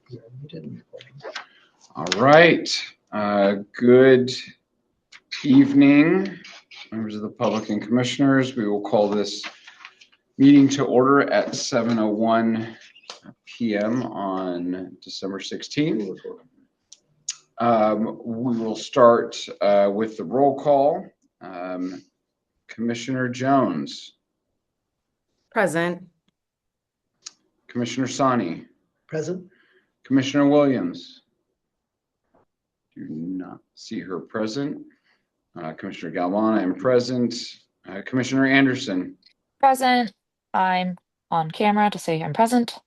You're muted and recording. All right. Good evening, members of the public and commissioners. We will call this meeting to order at 7:01 p.m. on December 16th. We will start with the roll call. Commissioner Jones. Present. Commissioner Sani. Present. Commissioner Williams. Do not see her present. Commissioner Galvin, I am present. Commissioner Anderson. Present. I'm on camera to say I'm present.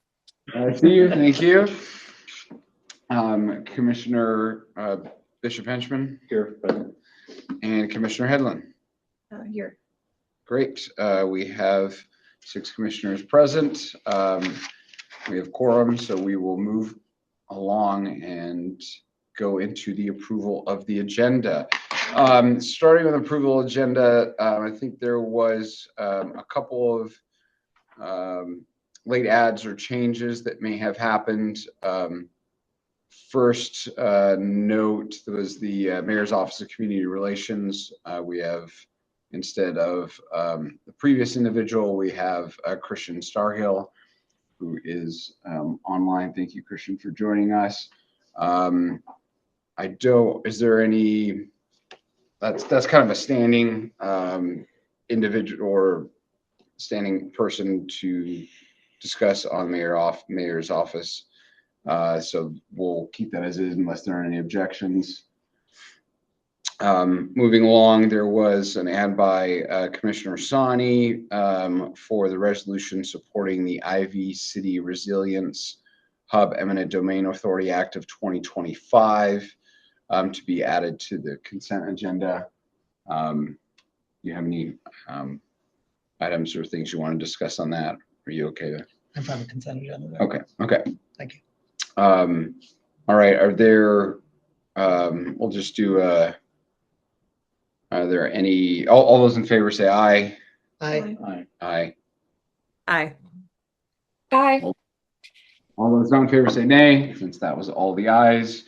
I see you. Thank you. Commissioner Bishop Henchman. Here. Present. And Commissioner Headland. Here. Great. We have 6 commissioners present. We have quorum, so we will move along and go into the approval of the agenda. Starting with approval agenda, I think there was a couple of late adds or changes that may have happened. First note was the Mayor's Office of Community Relations. We have, instead of the previous individual, we have Christian Starhill, who is online. Thank you, Christian, for joining us. Is there any, that's kind of a standing individual or standing person to discuss on Mayor's office. So we'll keep that as is unless there are any objections. Moving along, there was an ad by Commissioner Sani for the resolution supporting the Ivy City Resilience Hub Eminent Domain Authority Act of 2025 to be added to the consent agenda. Do you have any items or things you want to discuss on that? Are you okay? I'm fine with consent agenda. Okay. Thank you. All right. Are there, we'll just do are there any, all those in favor say aye. Aye. Aye. Aye. Aye. All those not in favor say nay, since that was all the ayes.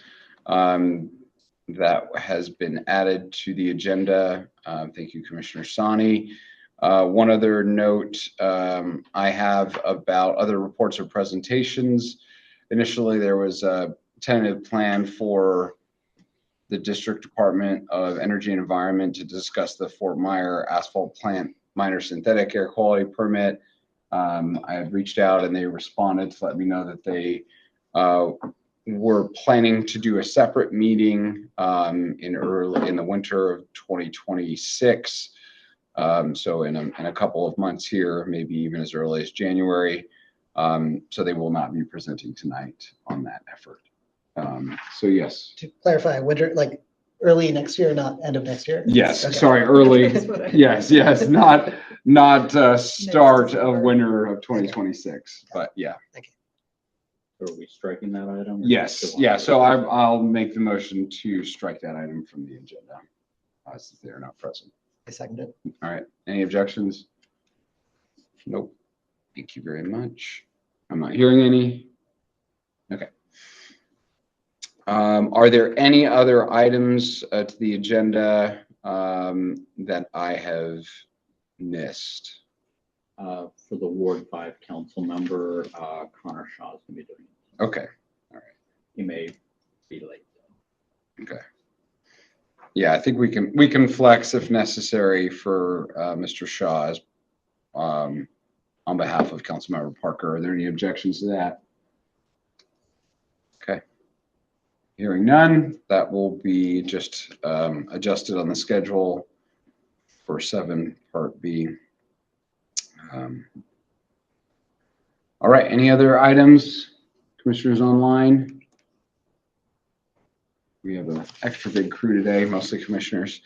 That has been added to the agenda. Thank you, Commissioner Sani. One other note I have about other reports or presentations. Initially, there was a tentative plan for the District Department of Energy and Environment to discuss the Fort Myer asphalt plant minor synthetic air quality permit. I had reached out and they responded to let me know that they were planning to do a separate meeting in the winter of 2026. So in a couple of months here, maybe even as early as January. So they will not be presenting tonight on that effort. So yes. To clarify, winter, like early next year, not end of next year? Yes, Okay. sorry, early. Yes, not start of winter of 2026, but yeah. Thank you. So are we striking that item? Yes, yeah, so I'll make the motion to strike that item from the agenda, since they are not present. I second it. All right, any objections? Nope. Thank you very much. I'm not hearing any. Okay. Are there any other items to the agenda that I have missed? For the Ward 5 council member, Connor Shaw is going to be doing it. Okay. All right. He may be late. Okay. Yeah, I think we can flex if necessary for Mr. Shaw on behalf of Councilmember Parker. Are there any objections to that? Okay. Hearing none, that will be just adjusted on the schedule for 7 Part B. All right, any other items? Commissioners online? We have an extra big crew today, mostly commissioners.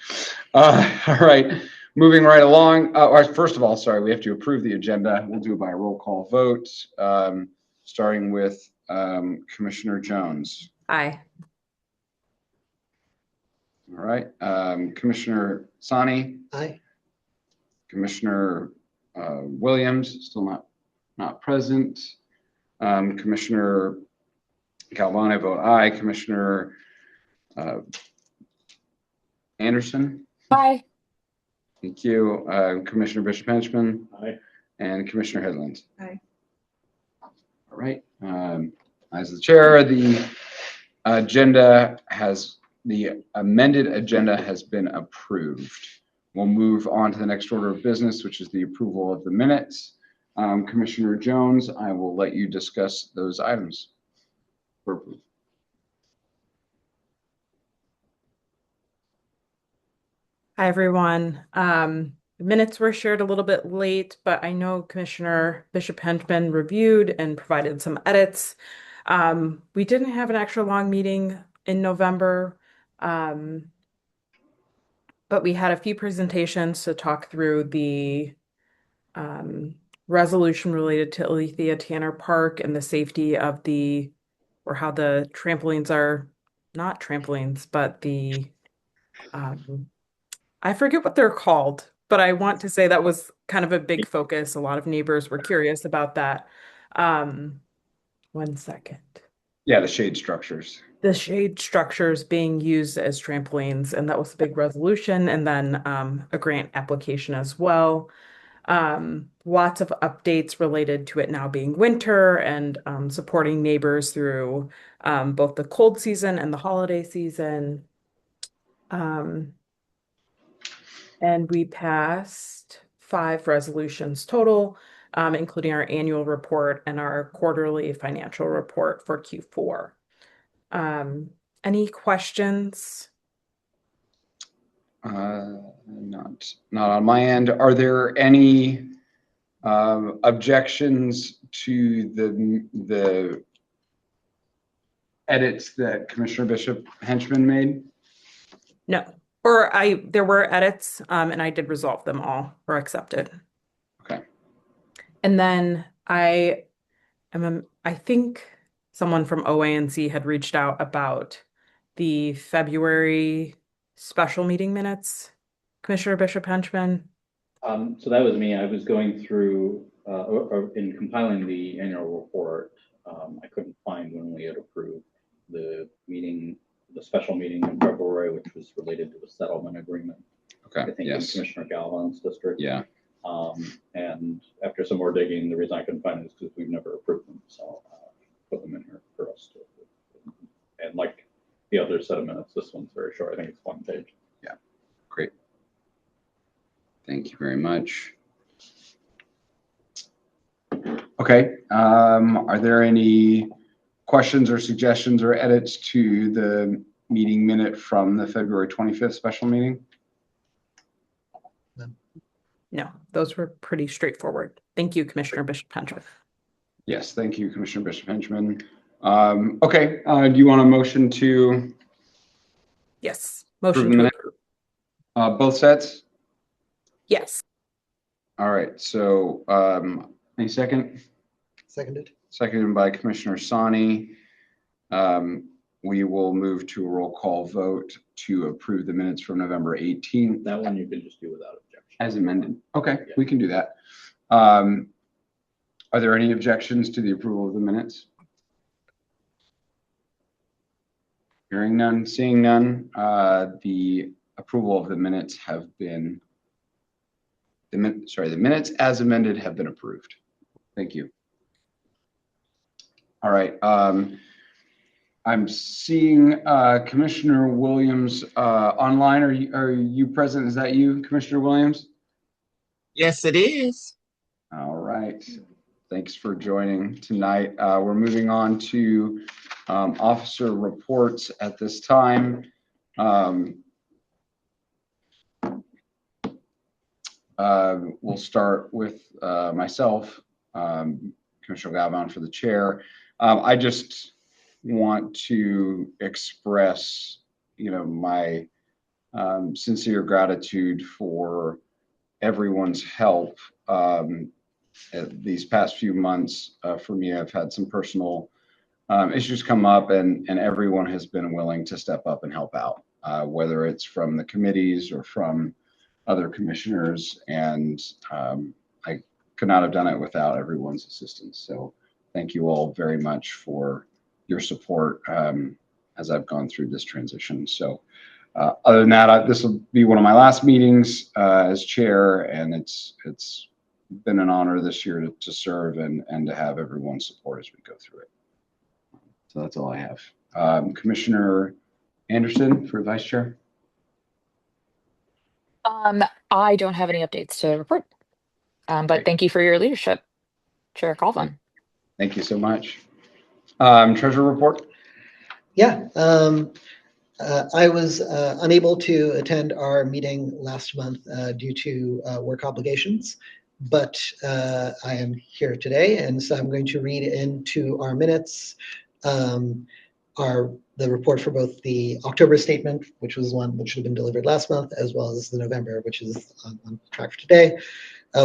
All right, moving right along. First of all, sorry, we have to approve the agenda. We'll do it by a roll call vote, starting with Commissioner Jones. Aye. All right, Commissioner Sani. Aye. Commissioner Williams, still not present. Commissioner Galvin, I vote aye. Commissioner Anderson? Aye. Thank you. Commissioner Bishop Henchman? Aye. And Commissioner Headland? Aye. All right. As the chair, the amended agenda has been approved. We'll move on to the next order of business, which is the approval of the minutes. Commissioner Jones, I will let you discuss those items for approval. Hi, everyone. The minutes were shared a little bit late, but I know Commissioner Bishop Henchman reviewed and provided some edits. We didn't have an extra long meeting in November, but we had a few presentations to talk through the resolution related to Alethea Tanner Park and the safety of or how the trampolines are, not trampolines, but I forget what they're called, but I want to say that was kind of a big focus. A lot of neighbors were curious about that. 1 second. Yeah, the shade structures. The shade structures being used as trampolines, and that was a big resolution, and then a grant application as well. Lots of updates related to it now being winter and supporting neighbors through both the cold season and the holiday season. And we passed 5 resolutions total, including our annual report and our quarterly financial report for Q4. Any questions? Not on my end. Are there any objections to the edits that Commissioner Bishop Henchman made? No. There were edits, and I did resolve them all or accepted. Okay. And then I think someone from OANC had reached out about the February special meeting minutes. Commissioner Bishop Henchman. So that was me. I was going through, or in compiling the annual report, I couldn't find when we had approved the special meeting in February, which was related to a settlement agreement. Okay. I think Yes. in Commissioner Galvin's district. Yeah. And after some more digging, the reason I couldn't find it is because we've never approved them. So put them in here for us to approve. And like the other set of minutes, this one's very short. I think it's 1 page. Yeah. Great. Thank you very much. Okay. Are there any questions or suggestions or edits to the meeting minute from the February 25th special meeting? No, those were pretty straightforward. Thank you, Commissioner Bishop Henchman. Yes, thank you, Commissioner Bishop Henchman. Okay, do you want a motion to Yes. Motion Approve the to minute? approve. both sets? Yes. All right, so any second? Seconded. Seconded by Commissioner Sani. We will move to a roll call vote to approve the minutes from November 18th. That one you can just do without objection. As amended. Okay, Yeah. we can do that. Are there any objections to the approval of the minutes? Hearing none, seeing none, the approval of the minutes have been, the minutes as amended have been approved. Thank you. All right. I'm seeing Commissioner Williams online. Are you present? Is that you, Commissioner Williams? Yes, it is. All right. Thanks for joining tonight. We're moving on to officer reports at this time. We'll start with myself, Commissioner Galvin for the chair. I just want to express, my sincere gratitude for everyone's help these past few months. For me, I've had some personal issues come up, and everyone has been willing to step up and help out, whether it's from the committees or from other commissioners, and I could not have done it without everyone's assistance. So thank you all very much for your support as I've gone through this transition. So other than that, this will be one of my last meetings as chair, and it's been an honor this year to serve and to have everyone's support as we go through it. So that's all I have. Commissioner Anderson for vice chair. I don't have any updates to report, but Great. thank you for your leadership, Chair Colvin. Thank you so much. Treasurer report. Yeah, I was unable to attend our meeting last month due to work obligations, but I am here today, and so I'm going to read into our minutes the report for both the October statement, which was one which should have been delivered last month, as well as the November, which is on track for today.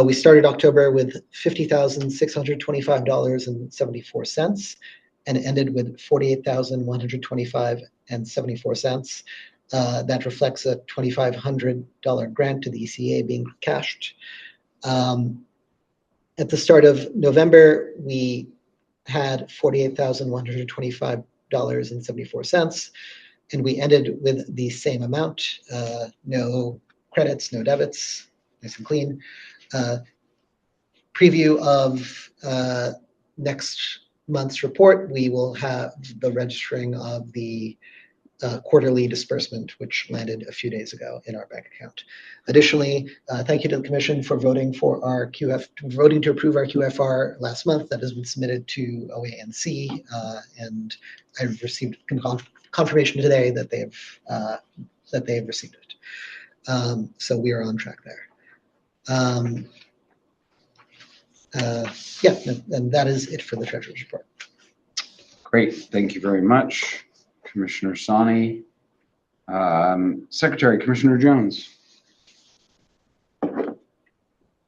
We started October with $50,625.74 and ended with $48,125.74. That reflects a $2,500 grant to the ECA being cashed. At the start of November, we had $48,125.74, and we ended with the same amount. No credits, no debits, nice and clean. Preview of next month's report, we will have the registering of the quarterly disbursement, which landed a few days ago in our bank account. Additionally, thank you to the Commission for voting to approve our QFR last month. That has been submitted to ANC, and I've received confirmation today that they have received it. So we are on track there. Yeah, and that is it for the Treasurer's report. Great, thank you very much, Commissioner Sani. Secretary, Commissioner Jones. Hi,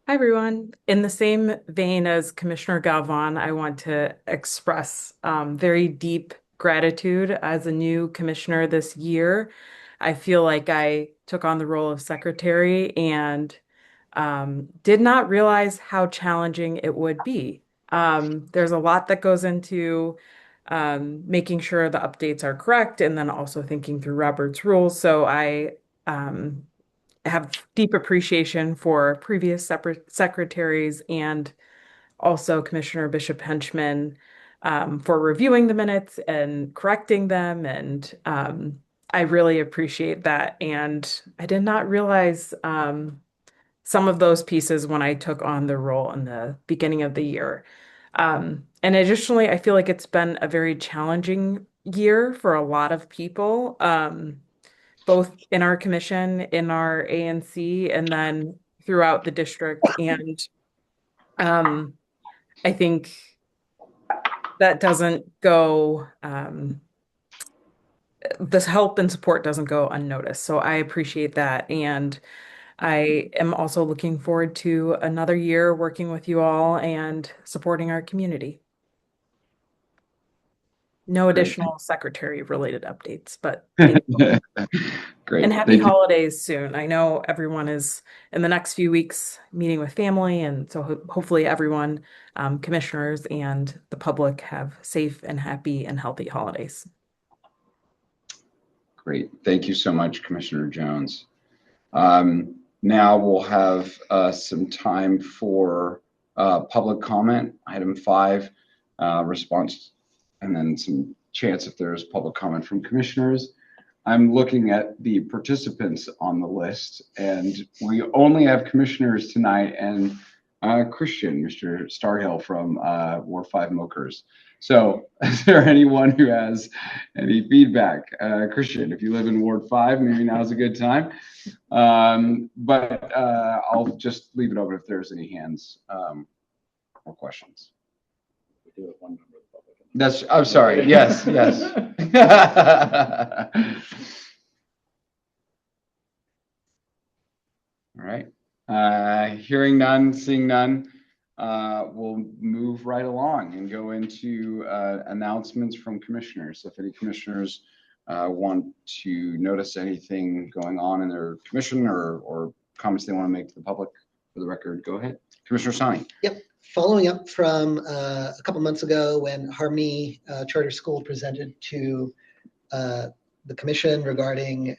everyone. In the same vein as Commissioner Galvan, I want to express very deep gratitude as a new commissioner this year. I feel like I took on the role of secretary and did not realize how challenging it would be. There's a lot that goes into making sure the updates are correct and then also thinking through Robert's rules. So I have deep appreciation for previous secretaries and also Commissioner Bishop Henchman for reviewing the minutes and correcting them. And I really appreciate that. And I did not realize some of those pieces when I took on the role in the beginning of the year. And additionally, I feel like it's been a very challenging year for a lot of people, both in our commission, in our ANC, and then throughout the district. And I think that doesn't go, this help and support doesn't go unnoticed. So I appreciate that. And I am also looking forward to another year working with you all and supporting our community. No additional secretary related updates, but thank you. Great. And happy holidays soon. I know everyone is in the next few weeks meeting with family, and so hopefully everyone, commissioners and the public, have safe and happy and healthy holidays. Great. Thank you so much, Commissioner Jones. Now we'll have some time for public comment. Item 5, response, and then some chance if there's public comment from commissioners. I'm looking at the participants on the list, and we only have commissioners tonight and Christian, Mr. Starhill from Ward 5 Mokers. So is there anyone who has any feedback? Christian, if you live in Ward 5, maybe now's a good time. But I'll just leave it open if there's any hands or questions. We do have one member of the public. That's, I'm sorry. Yes, yes. All right. Hearing none, seeing none, we'll move right along and go into announcements from commissioners. So if any commissioners want to notice anything going on in their commission or comments they want to make to the public, for the record, go ahead. Commissioner Sani. Yep. Following up from a couple months ago when Harmony Charter School presented to the commission regarding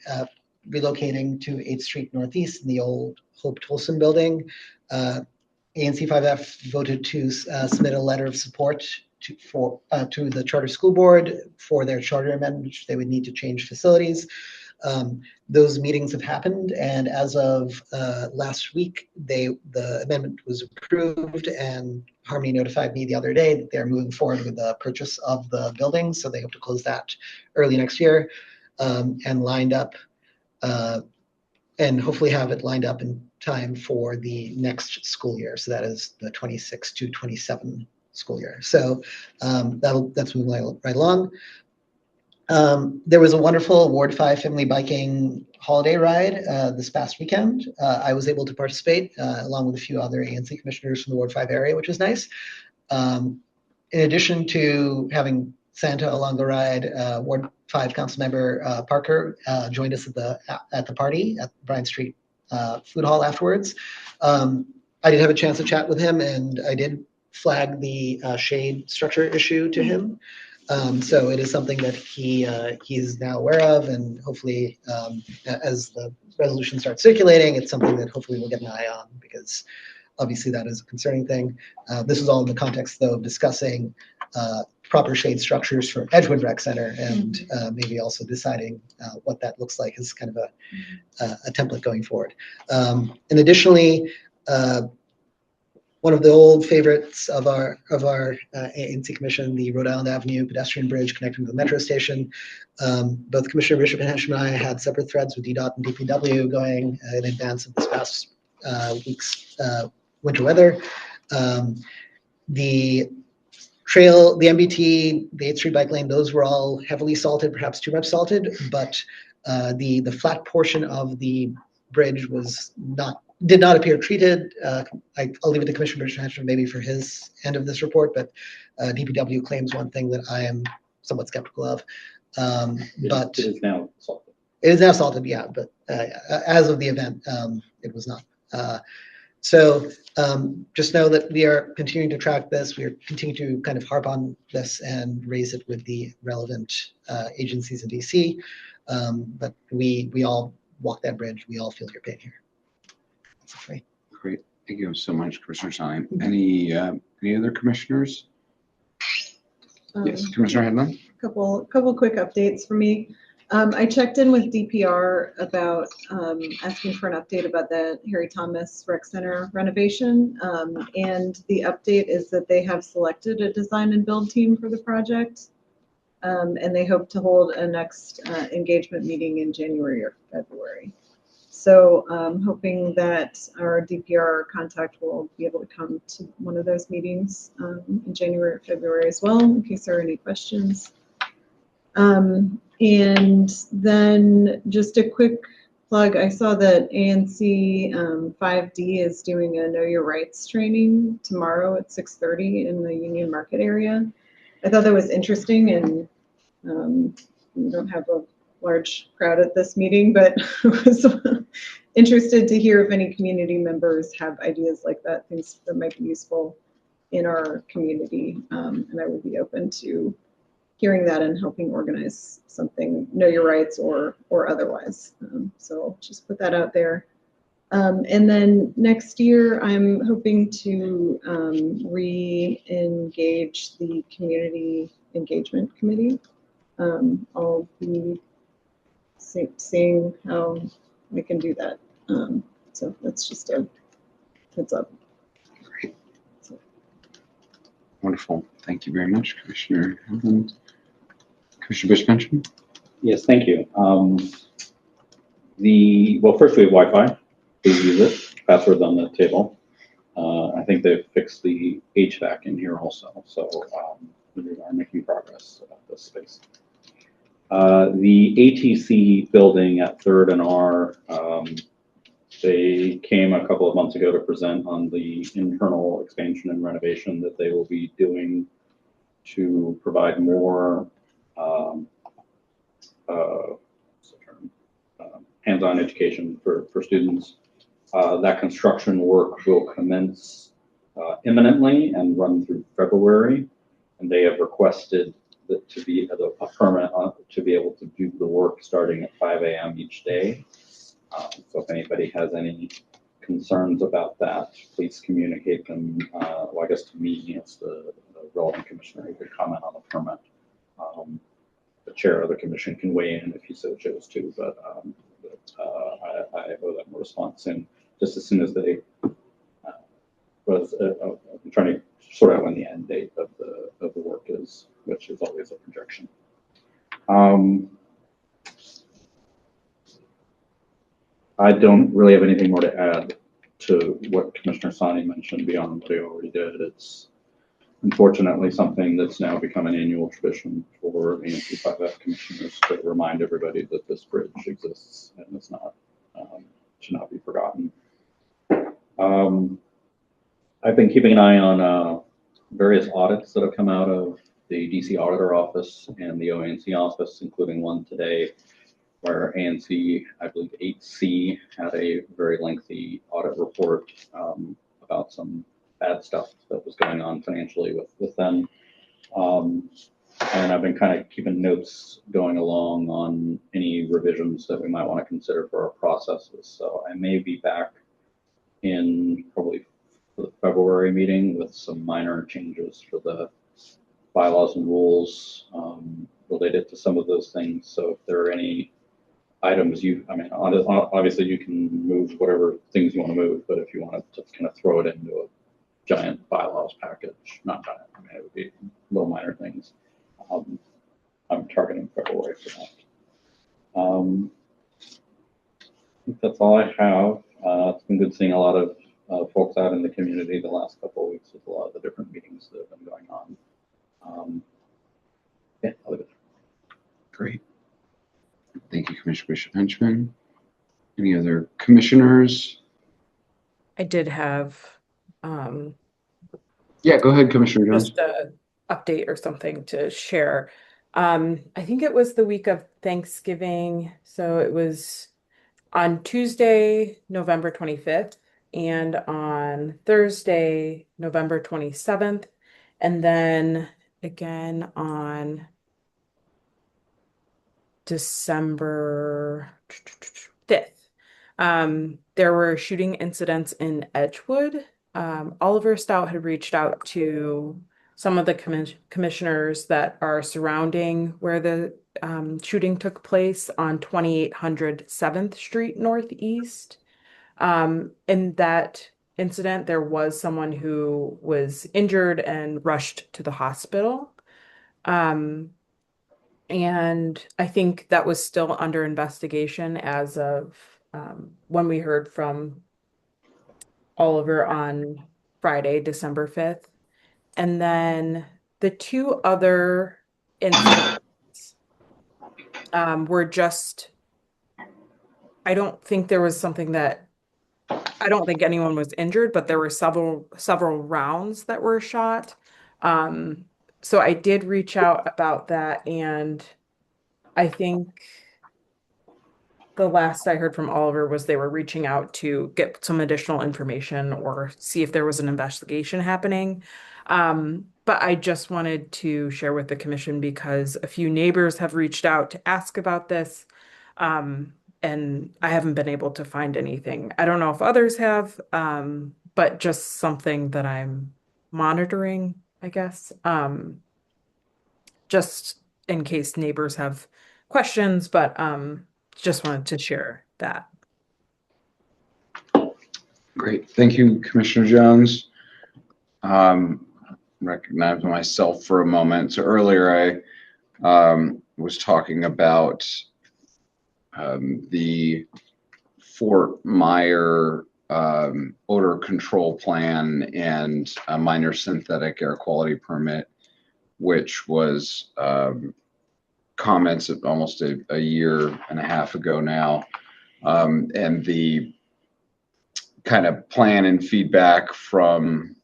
relocating to 8th Street Northeast in the old Hope Tolson building, ANC 5F voted to submit a letter of support to the charter school board for their charter amendment, which they would need to change facilities. Those meetings have happened, and as of last week, the amendment was approved, and Harmony notified me the other day that they're moving forward with the purchase of the building, so they hope to close that early next year, and lined up, and hopefully have it lined up in time for the next school year. So that is the 26 to 27 school year. So that's moving right along. There was a wonderful Ward 5 family biking holiday ride this past weekend. I was able to participate along with a few other ANC commissioners from the Ward 5 area, which was nice. In addition to having Santa along the ride, Ward 5 council member Parker joined us at the party at Bryant Street Food Hall afterwards. I did have a chance to chat with him, and I did flag the shade structure issue to him. So it is something that he's now aware of, and hopefully, as the resolution starts circulating, it's something that hopefully we'll get an eye on, because obviously that is a concerning thing. This is all in the context, though, of discussing proper shade structures for Edgewood Rec Center, and maybe also deciding what that looks like as kind of a template going forward. And additionally, one of the old favorites of our ANC commission, the Rhode Island Avenue pedestrian bridge connecting to the metro station. Both Commissioner Bishop and Hesham and I had separate threads with DDOT and DPW going in advance of this past week's winter weather. The trail, the MBT, the 8th Street bike lane, those were all heavily salted, perhaps too much salted, but the flat portion of the bridge did not appear treated. I'll leave it to Commissioner Bishop maybe for his end of this report, but DPW claims one thing that I am somewhat skeptical of. But it is now salted. It is now salted, yeah, but as of the event, it was not. So just know that we are continuing to track this. We are continuing to kind of harp on this and raise it with the relevant agencies in DC. But we all walk that bridge. We all feel your pain here. Great. Thank you so much, Commissioner Stein. Any other commissioners? Yes, Commissioner Headland. Couple quick updates for me. I checked in with DPR about asking for an update about the Harry Thomas Rec Center renovation. And the update is that they have selected a design and build team for the project. And they hope to hold a next engagement meeting in January or February. So I'm hoping that our DPR contact will be able to come to one of those meetings in January or February as well, in case there are any questions. And then just a quick plug, I saw that ANC 5D is doing a Know Your Rights training tomorrow at 6:30 in the Union Market area. I thought that was interesting, and we don't have a large crowd at this meeting, but I was interested to hear if any community members have ideas like that, things that might be useful in our community. And I would be open to hearing that and helping organize something, Know Your Rights or otherwise. So just put that out there. And then next year, I'm hoping to re-engage the Community Engagement Committee. I'll be seeing how we can do that. So that's just a heads up. Great. Wonderful. Thank you very much, Commissioner Headland. Commissioner Bishop. Yes, thank you. Well, first we have Wi-Fi. Please use it. Password's on the table. I think they've fixed the HVAC in here also, so we are making progress about this space. The ATC building at 3rd and R, they came a couple of months ago to present on the internal expansion and renovation that they will be doing to provide more hands-on education for students. That construction work will commence imminently and run through February, and they have requested that to be a permit to be able to do the work starting at 5 a.m. each day. So if anybody has any concerns about that, please communicate them, well, I guess to me as the relevant commissioner who could comment on the permit. The chair of the commission can weigh in if he so chose to, but I owe them a response soon, just as soon as they I'm trying to sort out when the end date of the work is, which is always a projection. I don't really have anything more to add to what Commissioner Sani mentioned beyond what he already did. It's unfortunately something that's now become an annual tradition for ANC 5F commissioners to remind everybody that this bridge exists and it's not, should not be forgotten. I've been keeping an eye on various audits that have come out of the DC Auditor Office and the OANC office, including one today where ANC, I believe 8C, had a very lengthy audit report about some bad stuff that was going on financially with them. And I've been kind of keeping notes going along on any revisions that we might want to consider for our processes. So I may be back in probably for the February meeting with some minor changes for the bylaws and rules related to some of those things. So if there are any items obviously you can move whatever things you want to move, but if you want to kind of throw it into a giant bylaws package, not giant, I mean, it would be little minor things. I'm targeting February for that. I think that's all I have. It's been good seeing a lot of folks out in the community the last couple of weeks with a lot of the different meetings that have been going on. Yeah, I'll leave it there. Great. Thank you, Commissioner Henchman. Any other commissioners? I did have Yeah, go ahead, Commissioner Jones. just a update or something to share. I think it was the week of Thanksgiving, so it was on Tuesday, November 25th, and on Thursday, November 27th, and then again on December 5th. There were shooting incidents in Edgewood. Oliver Stout had reached out to some of the commissioners that are surrounding where the shooting took place on 2800 7th Street Northeast. In that incident, there was someone who was injured and rushed to the hospital. And I think that was still under investigation as of when we heard from Oliver on Friday, December 5th. And then the two other incidents were just, I don't think there was something that, I don't think anyone was injured, but there were several rounds that were shot. So I did reach out about that, and I think the last I heard from Oliver was they were reaching out to get some additional information or see if there was an investigation happening. But I just wanted to share with the commission because a few neighbors have reached out to ask about this. And I haven't been able to find anything. I don't know if others have, but just something that I'm monitoring, I guess. Just in case neighbors have questions, but just wanted to share that. Great. Thank you, Commissioner Jones. Recognize myself for a moment. So earlier I was talking about the Fort Myer odor control plan and a minor synthetic air quality permit, which was comments of almost a year and a half ago now. And the kind of plan and feedback from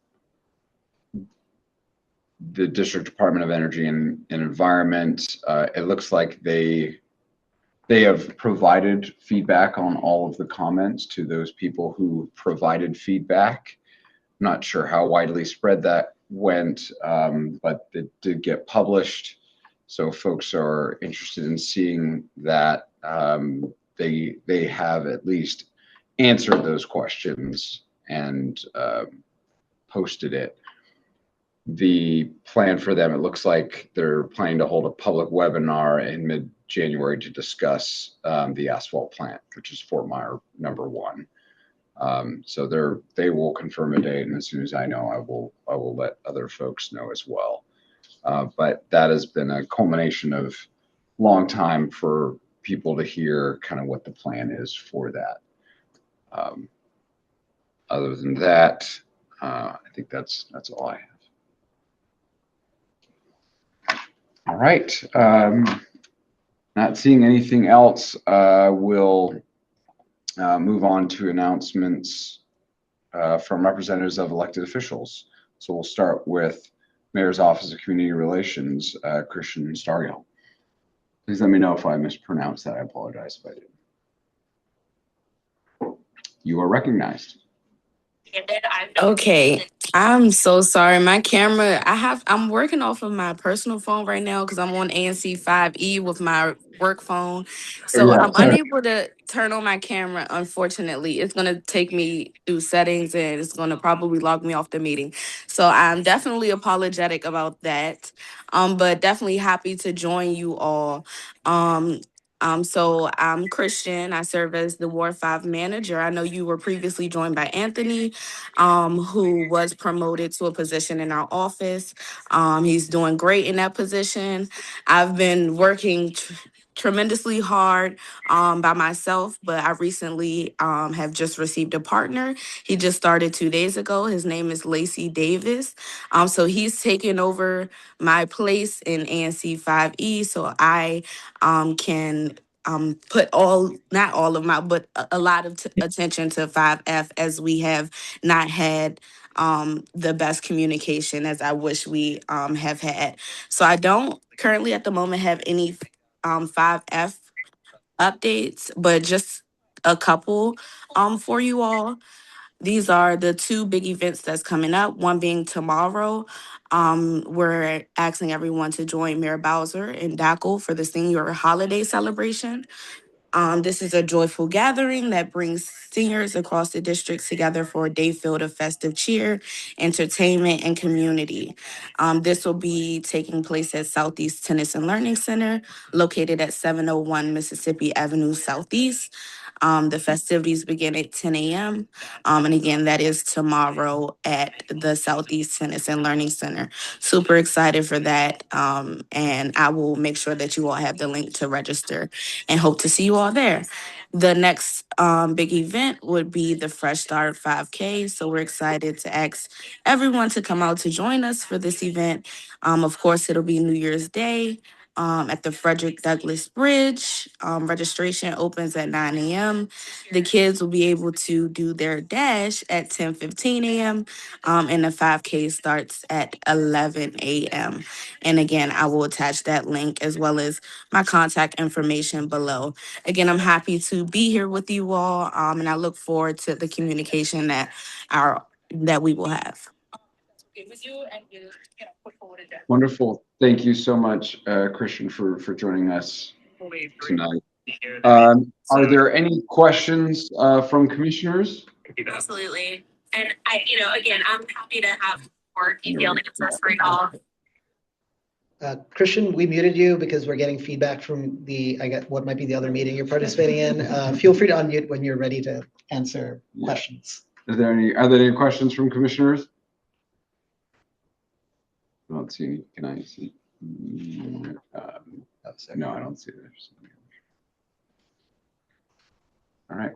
the District Department of Energy and Environment, it looks like they They have provided feedback on all of the comments to those people who provided feedback. I'm not sure how widely spread that went, but it did get published. So folks are interested in seeing that. They have at least answered those questions and posted it. The plan for them, it looks like they're planning to hold a public webinar in mid-January to discuss the asphalt plant, which is Fort Myer #1. So they will confirm a date, and as soon as I know, I will let other folks know as well. But that has been a culmination of long time for people to hear kind of what the plan is for that. Other than that, I think that's all I have. All right. Not seeing anything else, we'll move on to announcements from representatives of elected officials. So we'll start with Mayor's Office of Community Relations, Christian Stargill. Please let me know if I mispronounced that. I apologize if I did. You are recognized. Okay, I'm so sorry. My camera, I'm working off of my personal phone right now because I'm on ANC 5E with my work phone. So Yeah. I'm unable to turn on my camera, unfortunately. It's going to take me through settings and it's going to probably log me off the meeting. So I'm definitely apologetic about that. But definitely happy to join you all. So I'm Christian. I serve as the Ward 5 manager. I know you were previously joined by Anthony, who was promoted to a position in our office. He's doing great in that position. I've been working tremendously hard by myself, but I recently have just received a partner. He just started 2 days ago. His name is Lacey Davis. So he's taken over my place in ANC 5E, so I can put not all of my, but a lot of attention to 5F, as we have not had the best communication as I wish we have had. So I don't currently at the moment have any 5F updates, but just a couple for you all. These are the two big events that's coming up, one being tomorrow. We're asking everyone to join Mayor Bowser and DACL for the senior holiday celebration. This is a joyful gathering that brings seniors across the district together for a day filled of festive cheer, entertainment, and community. This will be taking place at Southeast Tennis and Learning Center, located at 701 Mississippi Avenue Southeast. The festivities begin at 10 a.m. And again, that is tomorrow at the Southeast Tennis and Learning Center. Super excited for that. And I will make sure that you all have the link to register and hope to see you all there. The next big event would be the Fresh Start 5K. So we're excited to ask everyone to come out to join us for this event. Of course, it'll be New Year's Day at the Frederick Douglass Bridge. Registration opens at 9 a.m. The kids will be able to do their dash at 10:15 a.m. And the 5K starts at 11 a.m. And again, I will attach that link as well as my contact information below. Again, I'm happy to be here with you all, and I look forward to the communication that we will have. Wonderful. Thank you so much, Christian, for joining us tonight. Are there any questions from commissioners? Absolutely. And again, I'm happy to have more detailed answers for y'all. Christian, we muted you because we're getting feedback from what might be the other meeting you're participating in. Feel free to unmute when you're ready to answer questions. Are there any questions from commissioners? I don't see any. Can I see? No, I don't see it. All right.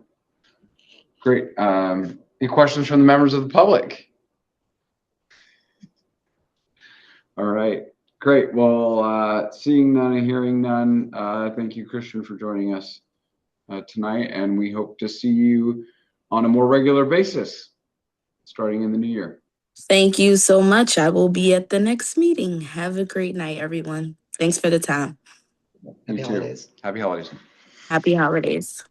Great. Any questions from the members of the public? All right. Great. Well, seeing none and hearing none, thank you, Christian, for joining us tonight, and we hope to see you on a more regular basis starting in the new year. Thank you so much. I will be at the next meeting. Have a great night, everyone. Thanks for the time. Happy holidays. Happy holidays. Happy holidays.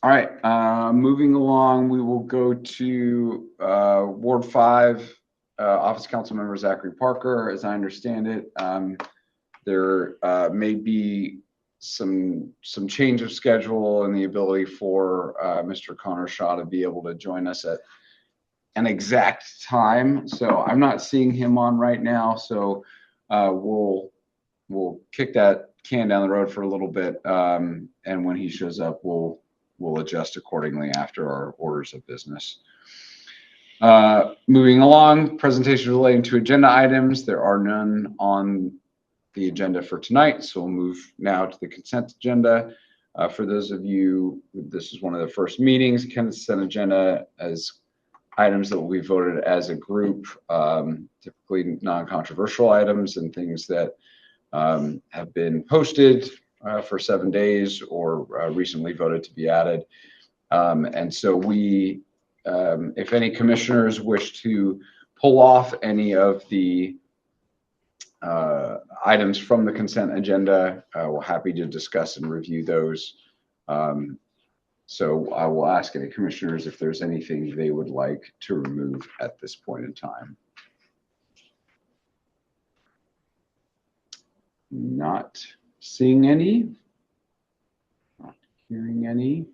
All right, moving along, we will go to Ward 5, Office Council Member Zachary Parker. As I understand it, there may be some change of schedule and the ability for Mr. Connor Shaw to be able to join us at an exact time. So I'm not seeing him on right now. So we'll kick that can down the road for a little bit, and when he shows up, we'll adjust accordingly after our orders of business. Moving along, presentation relating to agenda items. There are none on the agenda for tonight, so we'll move now to the consent agenda. For those of you, this is one of the first meetings. Consent agenda as items that will be voted as a group, typically non-controversial items and things that have been posted for 7 days or recently voted to be added. And so we, if any commissioners wish to pull off any of the items from the consent agenda, we're happy to discuss and review those. So I will ask any commissioners if there's anything they would like to remove at this point in time. Not seeing any, not hearing any.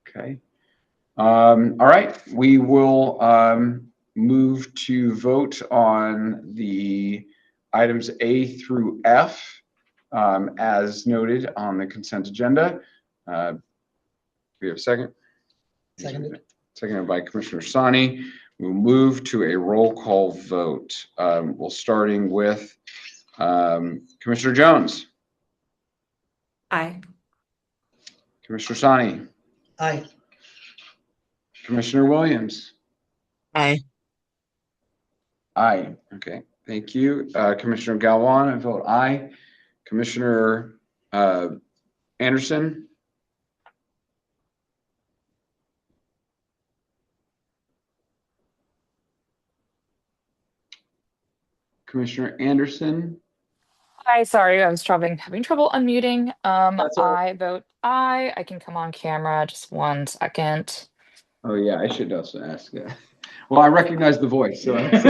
Okay. All right, we will move to vote on the items A through F as noted on the consent agenda. We have a second? Seconded. Seconded by Commissioner Sani. We'll move to a roll call vote. We'll starting with Commissioner Jones. Aye. Commissioner Sani. Aye. Commissioner Williams. Aye. Aye. Okay. Thank you. Commissioner Galvan, I vote aye. Commissioner Anderson. Commissioner Anderson. Hi, sorry, I was having trouble unmuting. That's all right. I vote aye. I can come on camera. Just 1 second. Oh yeah, I should also ask that. Well, I recognize the voice, so it's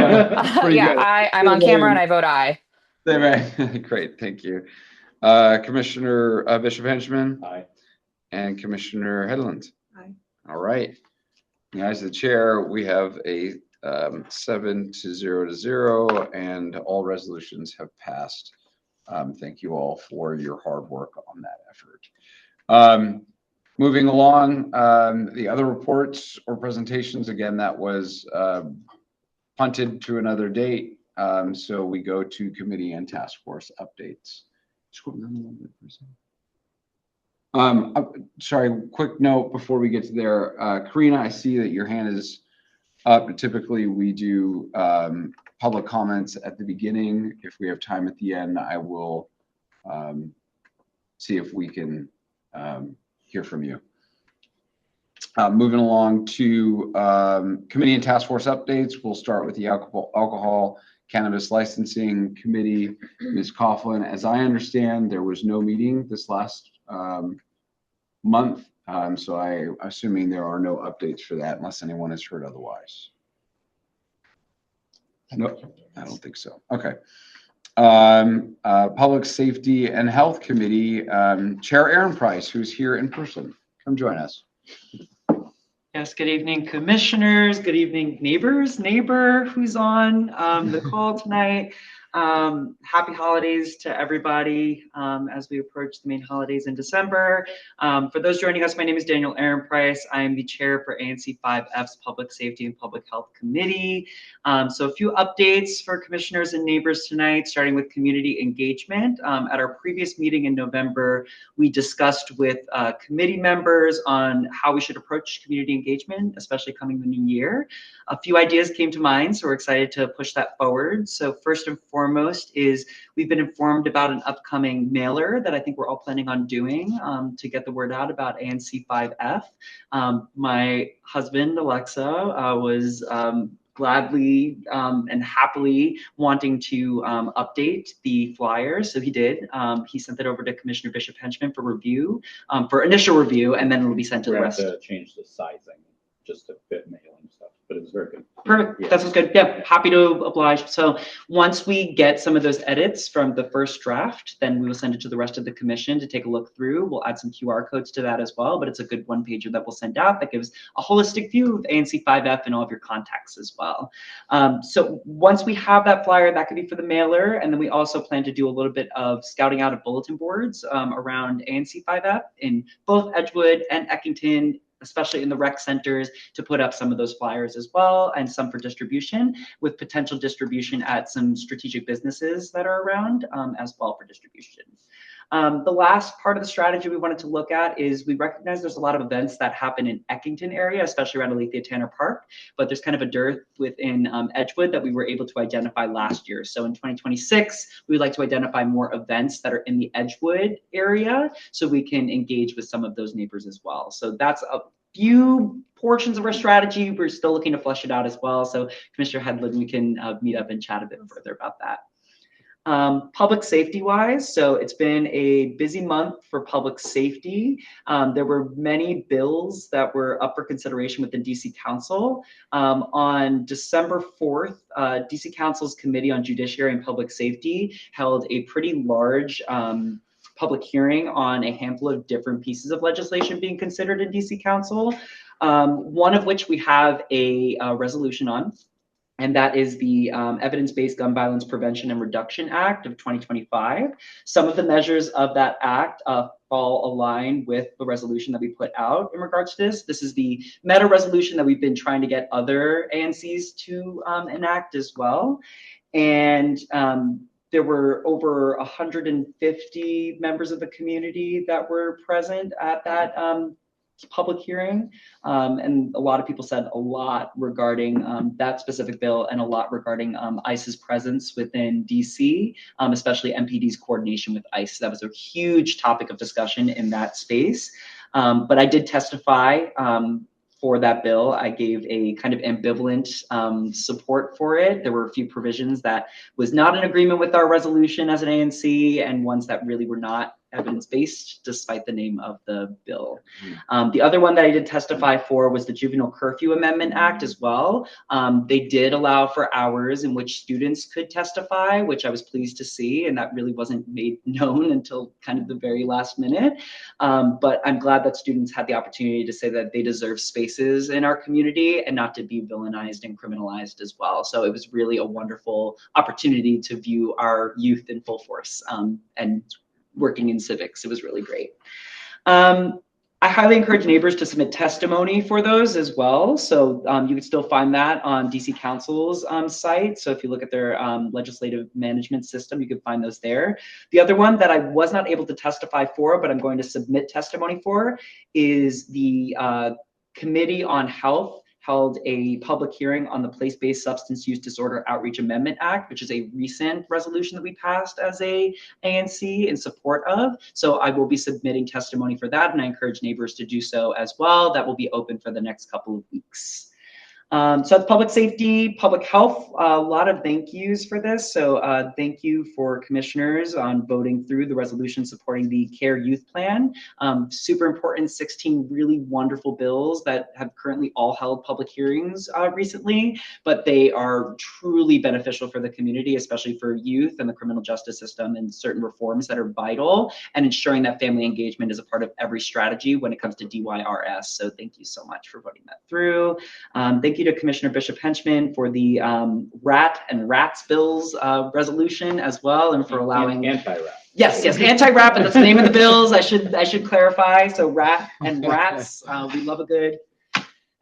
pretty Yeah, good. I'm on camera and I vote aye. Great, thank you. Commissioner Bishop Henchman. Aye. And Commissioner Headland. Aye. All right. As the chair, we have a 7-0, and all resolutions have passed. Thank you all for your hard work on that effort. Moving along, the other reports or presentations, again, that was punted to another date. So we go to committee and task force updates. Scroll down a little bit for a second. Sorry, quick note before we get to there. Karina, I see that your hand is up. Typically, we do public comments at the beginning. If we have time at the end, I will see if we can hear from you. Moving along to committee and task force updates. We'll start with the alcohol cannabis licensing committee. Ms. Coughlin, as I understand, there was no meeting this last month. So I'm assuming there are no updates for that unless anyone has heard otherwise. No, I don't think so. Okay. Public Safety and Health Committee, Chair Aaron Price, who's here in person. Come join us. Yes, good evening, commissioners. Good evening, neighbor who's on the call tonight. Happy holidays to everybody as we approach the main holidays in December. For those joining us, my name is Daniel Aaron Price. I am the chair for ANC 5F's Public Safety and Public Health Committee. So a few updates for commissioners and neighbors tonight, starting with community engagement. At our previous meeting in November, we discussed with committee members on how we should approach community engagement, especially coming the new year. A few ideas came to mind, so we're excited to push that forward. So first and foremost is we've been informed about an upcoming mailer that I think we're all planning on doing to get the word out about ANC 5F. My husband, Alexa, was gladly and happily wanting to update the flyers. So he did. He sent it over to Commissioner Bishop Henchman for review, for initial review, and then it'll be sent to the We have rest. to change the sizing just to fit mailing stuff, but it was very good. Perfect. Yeah. That sounds good. Yeah, happy to oblige. So once we get some of those edits from the first draft, then we will send it to the rest of the commission to take a look through. We'll add some QR codes to that as well, but it's a good one pager that we'll send out that gives a holistic view of ANC 5F and all of your contacts as well. So once we have that flyer, that could be for the mailer, and then we also plan to do a little bit of scouting out of bulletin boards around ANC 5F in both Edgewood and Eckington, especially in the rec centers, to put up some of those flyers as well, and some for distribution, with potential distribution at some strategic businesses that are around as well for distribution. The last part of the strategy we wanted to look at is we recognize there's a lot of events that happen in Eckington area, especially around Alethea Tanner Park, but there's kind of a dearth within Edgewood that we were able to identify last year. So in 2026, we would like to identify more events that are in the Edgewood area so we can engage with some of those neighbors as well. So that's a few portions of our strategy. We're still looking to flesh it out as well. So Commissioner Headland, we can meet up and chat a bit further about that. Public safety wise, so it's been a busy month for public safety. There were many bills that were up for consideration within DC Council. On December 4th, DC Council's Committee on Judiciary and Public Safety held a pretty large public hearing on a handful of different pieces of legislation being considered in DC Council, one of which we have a resolution on. And that is the Evidence-Based Gun Violence Prevention and Reduction Act of 2025. Some of the measures of that act fall aligned with the resolution that we put out in regards to this. This is the meta resolution that we've been trying to get other ANCs to enact as well. And there were over 150 members of the community that were present at that public hearing, and a lot of people said a lot regarding that specific bill and a lot regarding ICE's presence within DC, especially MPD's coordination with ICE. That was a huge topic of discussion in that space. But I did testify for that bill. I gave a kind of ambivalent support for it. There were a few provisions that was not in agreement with our resolution as an ANC, and ones that really were not evidence-based despite the name of the bill. The other one that I did testify for was the Juvenile Curfew Amendment Act as well. They did allow for hours in which students could testify, which I was pleased to see, and that really wasn't made known until kind of the very last minute. But I'm glad that students had the opportunity to say that they deserve spaces in our community and not to be villainized and criminalized as well. So it was really a wonderful opportunity to view our youth in full force and working in civics. It was really great. I highly encourage neighbors to submit testimony for those as well. So you can still find that on DC Council's site. So if you look at their legislative management system, you can find those there. The other one that I was not able to testify for, but I'm going to submit testimony for, is the Committee on Health held a public hearing on the Place-Based Substance Use Disorder Outreach Amendment Act, which is a recent resolution that we passed as a ANC in support of. So I will be submitting testimony for that, and I encourage neighbors to do so as well. That will be open for the next couple of weeks. So that's public safety, public health, a lot of thank yous for this. So thank you for commissioners on voting through the resolution supporting the CARE Youth Plan. Super important, 16 really wonderful bills that have currently all held public hearings recently, but they are truly beneficial for the community, especially for youth and the criminal justice system, and certain reforms that are vital, and ensuring that family engagement is a part of every strategy when it comes to DYRS. So thank you so much for voting that through. Thank you to Commissioner Bishop Henchman for the rat and rats bills resolution as well, and for allowing anti-rat. Yes, anti-rat, but that's the name of the bills. I should clarify. So rat and rats, we love a good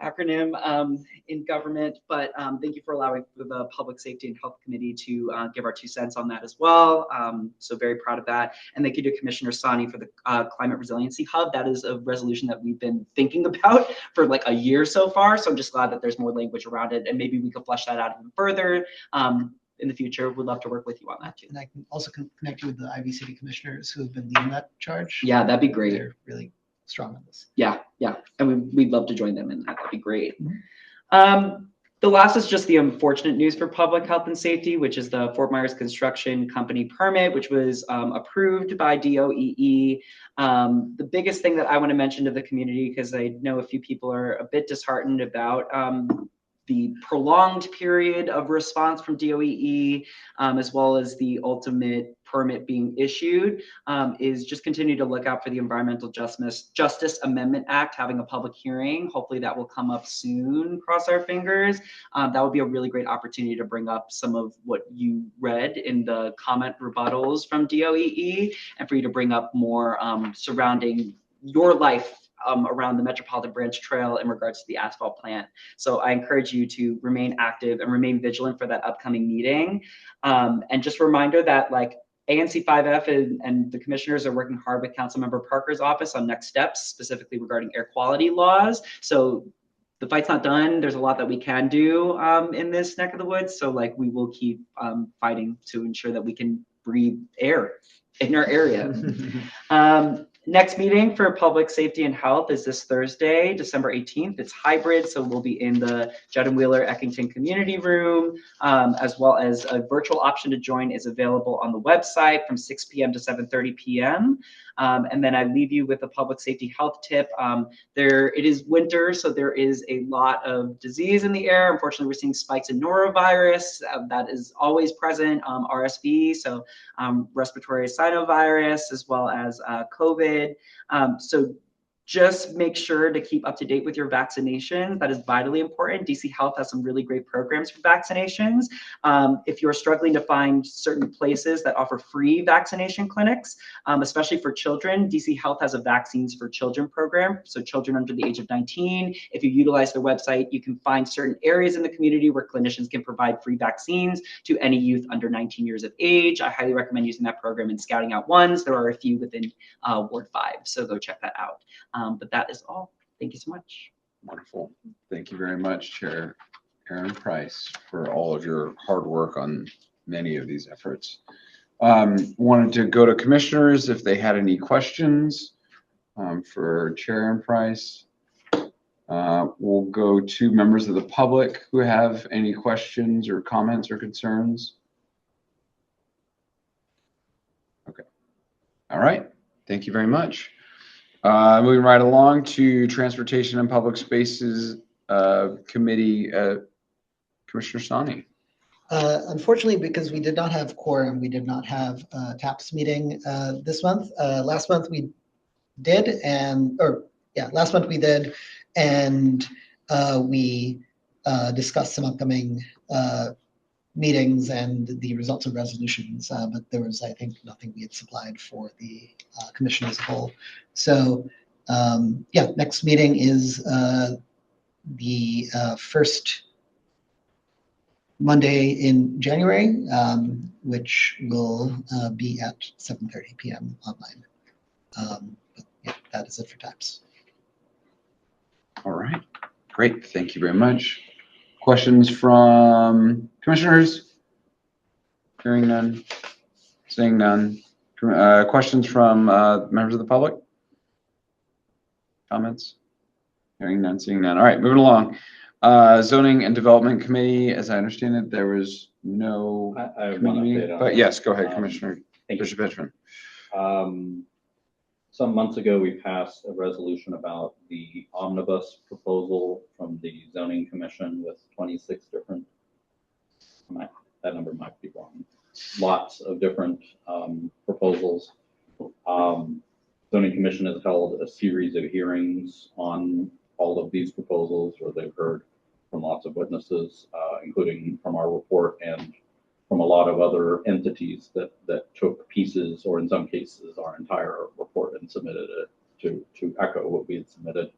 acronym in government, but thank you for allowing for the Public Safety and Health Committee to give our 2 cents on that as well. So very proud of that. And thank you to Commissioner Sani for the Climate Resiliency Hub. That is a resolution that we've been thinking about for like a year so far. So I'm just glad that there's more language around it, and maybe we could flesh that out even further. In the future, we'd love to work with you on that too. And I can also connect you with the Ivy City commissioners who have been leading that charge. Yeah, that'd be great. They're really strong on this. Yeah, and we'd love to join them in that. That'd be great. The last is just the unfortunate news for public health and safety, which is the Fort Myers Construction Company permit, which was approved by DOEE. The biggest thing that I want to mention to the community, because I know a few people are a bit disheartened about the prolonged period of response from DOEE, as well as the ultimate permit being issued, is just continue to look out for the Environmental Justice Amendment Act having a public hearing. Hopefully that will come up soon, cross our fingers. That would be a really great opportunity to bring up some of what you read in the comment rebuttals from DOEE, and for you to bring up more surrounding your life around the Metropolitan Branch Trail in regards to the asphalt plant. So I encourage you to remain active and remain vigilant for that upcoming meeting. And just a reminder that like ANC 5F and the commissioners are working hard with Councilmember Parker's office on next steps, specifically regarding air quality laws. So the fight's not done. There's a lot that we can do in this neck of the woods. So like we will keep fighting to ensure that we can breathe air in our area. Next meeting for public safety and health is this Thursday, December 18th. It's hybrid, so we'll be in the Judd and Wheeler Eckington Community Room, as well as a virtual option to join is available on the website from 6 p.m. to 7:30 p.m. And then I leave you with a public safety health tip. It is winter, so there is a lot of disease in the air. Unfortunately, we're seeing spikes in norovirus. That is always present, RSV, so respiratory cyanovirus, as well as COVID. So just make sure to keep up to date with your vaccinations. That is vitally important. DC Health has some really great programs for vaccinations. If you're struggling to find certain places that offer free vaccination clinics, especially for children, DC Health has a Vaccines for Children program. So children under the age of 19, if you utilize their website, you can find certain areas in the community where clinicians can provide free vaccines to any youth under 19 years of age. I highly recommend using that program and scouting out ones. There are a few within Ward 5, so go check that out. But that is all. Thank you so much. Wonderful. Thank you very much, Chair Aaron Price, for all of your hard work on many of these efforts. Wanted to go to commissioners if they had any questions for Chair Aaron Price. We'll go to members of the public who have any questions or comments or concerns. Okay. All right. Thank you very much. Moving right along to Transportation and Public Spaces Committee, Commissioner Sani. Unfortunately, because we did not have quorum, we did not have a TAPS meeting this month. Last month we did, last month we did, and we discussed some upcoming meetings and the results of resolutions, but there was, I think, nothing we had supplied for the commission as a whole. So next meeting is the first Monday in January, which will be at 7:30 p.m. online. That is it for TAPS. All right, great. Thank you very much. Questions from commissioners? Hearing none, seeing none. Questions from members of the public? Comments? Hearing none, seeing none. All right, moving along. Zoning and Development Committee, as I understand it, there was no I have one update on but that. yes, go ahead, Commissioner Bishop Benjamin. Some months ago, we passed a resolution about the omnibus proposal from the Zoning Commission with 26 different, that number might be wrong, lots of different proposals. Zoning Commission has held a series of hearings on all of these proposals, where they've heard from lots of witnesses, including from our report and from a lot of other entities that took pieces, or in some cases our entire report, and submitted it to echo what we had submitted,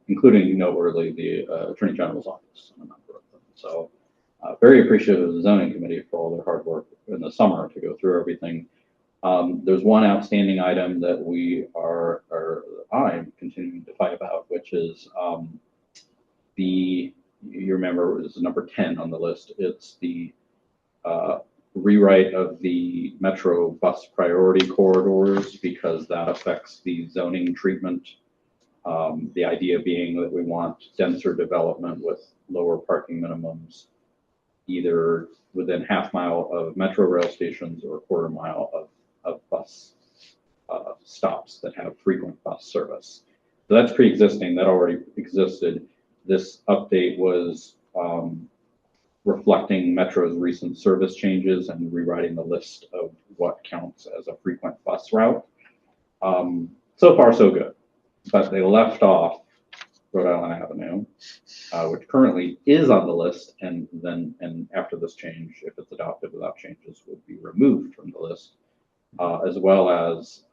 including noteworthy the Attorney General's office and a number of them. So very appreciative of the Zoning Committee for all their hard work in the summer to go through everything. There's one outstanding item that I'm continuing to fight about, which is you remember, this is number 10 on the list. It's the rewrite of the Metro bus priority corridors, because that affects the zoning treatment The idea being that we want denser development with lower parking minimums, either within half-mile of metro rail stations or quarter-mile of bus stops that have frequent bus service. So that's pre-existing, that already existed. This update was reflecting Metro's recent service changes and rewriting the list of what counts as a frequent bus route. So far, so good. But they left off Rhode Island Avenue, which currently is on the list, and after this change, if it's adopted without changes, would be removed from the list, as well as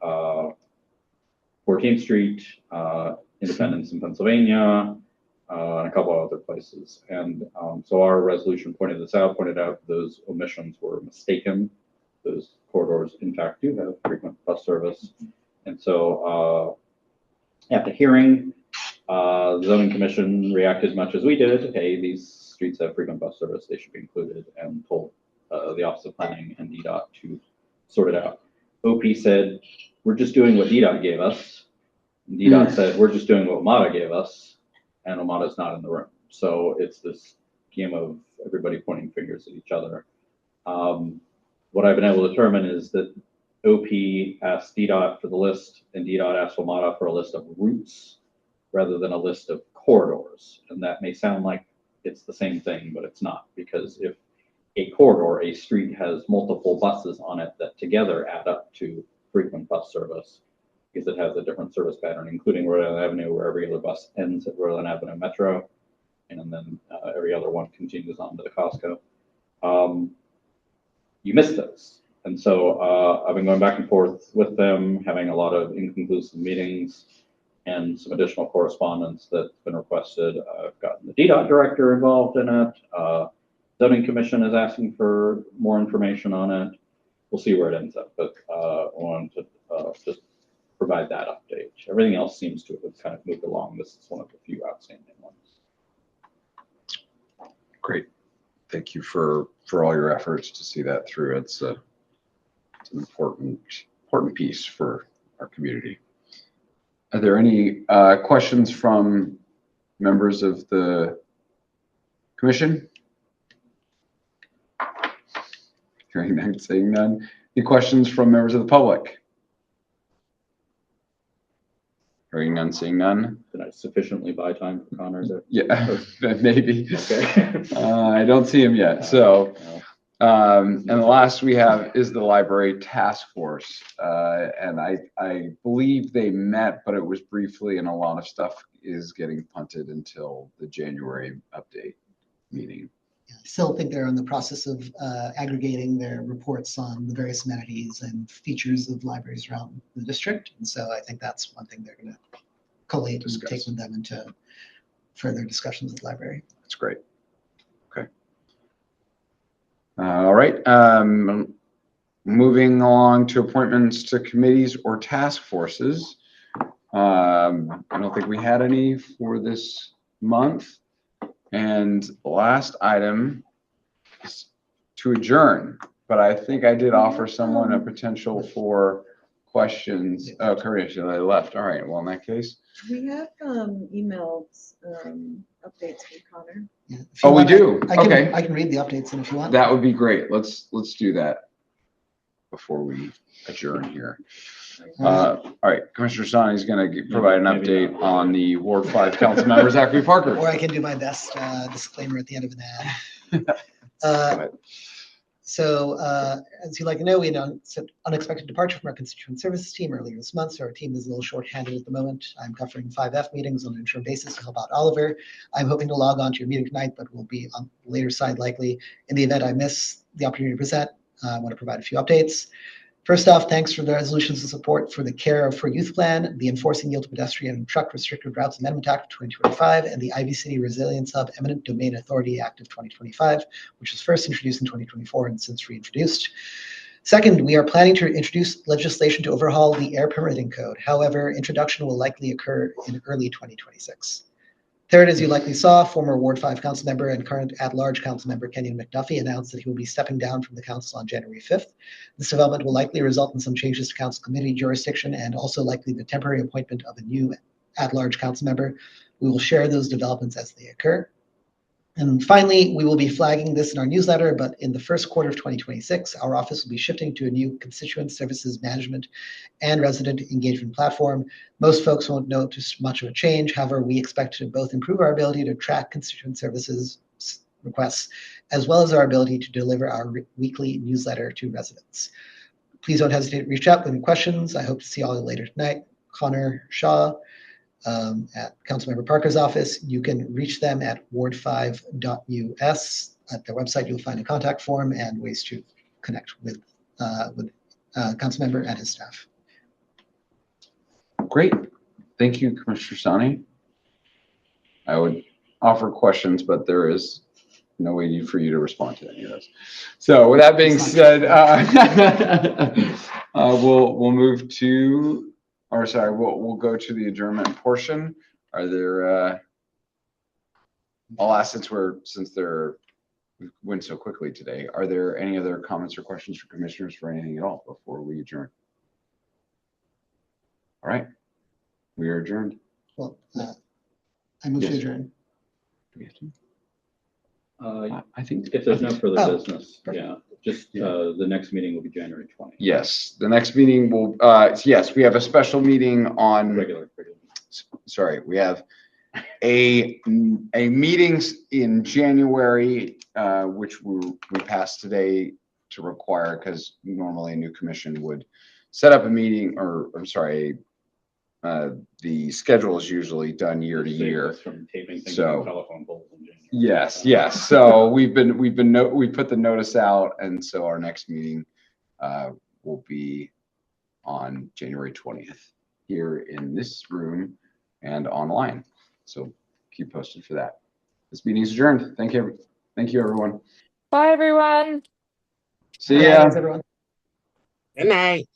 14th Street, Independence in Pennsylvania, and a couple of other places. And so our resolution pointed out those omissions were mistaken. Those corridors, in fact, do have frequent bus service. And so after hearing, the zoning commission reacted much as we did. Hey, these streets have frequent bus service, they should be included, and told the Office of Planning and DDOT to sort it out. OP said, we're just doing what DDOT gave us. And DDOT said, we're just doing what OMADA gave us, and OMADA's not in the room. So it's this game of everybody pointing fingers at each other. What I've been able to determine is that OP asked DDOT for the list, and DDOT asked OMADA for a list of routes rather than a list of corridors. And that may sound like it's the same thing, but it's not, because if a corridor, a street, has multiple buses on it that together add up to frequent bus service, because it has a different service pattern, including Rhode Island Avenue, where every other bus ends at Rhode Island Avenue Metro, and then every other one continues on to the Costco. You miss those. And so I've been going back and forth with them, having a lot of inconclusive meetings and some additional correspondence that's been requested. I've gotten the DDOT director involved in it. Zoning Commission is asking for more information on it. We'll see where it ends up, but I wanted to just provide that update. Everything else seems to have kind of moved along. This is one of the few outstanding ones. Great. Thank you for all your efforts to see that through. It's an important piece for our community. Are there any questions from members of the commission? Hearing none, saying none. Any questions from members of the public? Hearing none, seeing none. Did I sufficiently buy time for Connor? Yeah, maybe. Okay. I don't see him yet. So, and the last we have is the library task force. And I believe they met, but it was briefly, and a lot of stuff is getting punted until the January update meeting. I still think they're in the process of aggregating their reports on the various amenities and features of libraries around the district. And so I think that's one thing they're going to collate and take with them into further discussions with the library. That's great. Okay. All right. Moving along to appointments to committees or task forces. I don't think we had any for this month. And the last item is to adjourn, but I think I did offer someone a potential for questions. Oh, Corinne, I left. All right. Well, in that case. We have emailed updates from Connor. Yeah, oh, we do. Okay. I can read the updates, and if you want. That would be great. Let's do that before we adjourn here. All right, Commissioner Sani is going to provide an update on the Ward 5 council member, Zachary Parker. Or I can do my best disclaimer at the end of an ad. So as you like to know, we announced an unexpected departure from our constituent services team earlier this month, so our team is a little short-handed at the moment. I'm covering 5F meetings on an interim basis to help out Oliver. I'm hoping to log on to your meeting tonight, but will be on the later side likely. In the event I miss the opportunity to present, I want to provide a few updates. First off, thanks for the resolutions of support for the Care for Youth Plan, the Enforcing Yield to Pedestrian and Truck Restricted Routes Amendment Act of 2025, and the Ivy City Resilience Hub Eminent Domain Authority Act of 2025, which was first introduced in 2024 and since reintroduced. Second, we are planning to introduce legislation to overhaul the air permitting code. However, introduction will likely occur in early 2026. Third, as you likely saw, former Ward 5 council member and current at-large council member Kenyon McDuffie announced that he will be stepping down from the council on January 5th. This development will likely result in some changes to council committee jurisdiction and also likely the temporary appointment of a new at-large council member. We will share those developments as they occur. And finally, we will be flagging this in our newsletter, but in the first quarter of 2026, our office will be shifting to a new constituent services management and resident engagement platform. Most folks won't notice much of a change. However, we expect to both improve our ability to track constituent services requests, as well as our ability to deliver our weekly newsletter to residents. Please don't hesitate to reach out with any questions. I hope to see you all later tonight. Connor Shaw, at Councilmember Parker's office. You can reach them at ward5.us. At their website, you'll find a contact form and ways to connect with Councilmember and his staff. Great. Thank you, Commissioner Sani. I would offer questions, but there is no way for you to respond to any of those. So with that being said, we'll move to, or sorry, we'll go to the adjournment portion. Are there, I'll ask since we went so quickly today, are there any other comments or questions for commissioners for anything at all before we adjourn? All right, we are adjourned. Well, I move to adjourn. Do we have to? I think if there's no further business, perfect. yeah, just the next meeting will be January 20th. Yes, the next meeting will, yes, we have a special meeting on, Regular. sorry, we have a meeting in January, which we passed today to require, because normally a new commission would set up a meeting, or I'm sorry, the schedule is usually done year to year. From taping things So- on telephone poles in January. Yes. So we put the notice out, and so our next meeting will be on January 20th here in this room and online. So keep posted for that. This meeting is adjourned. Thank you, everyone. Bye, everyone. See ya. Thanks, everyone. Good night.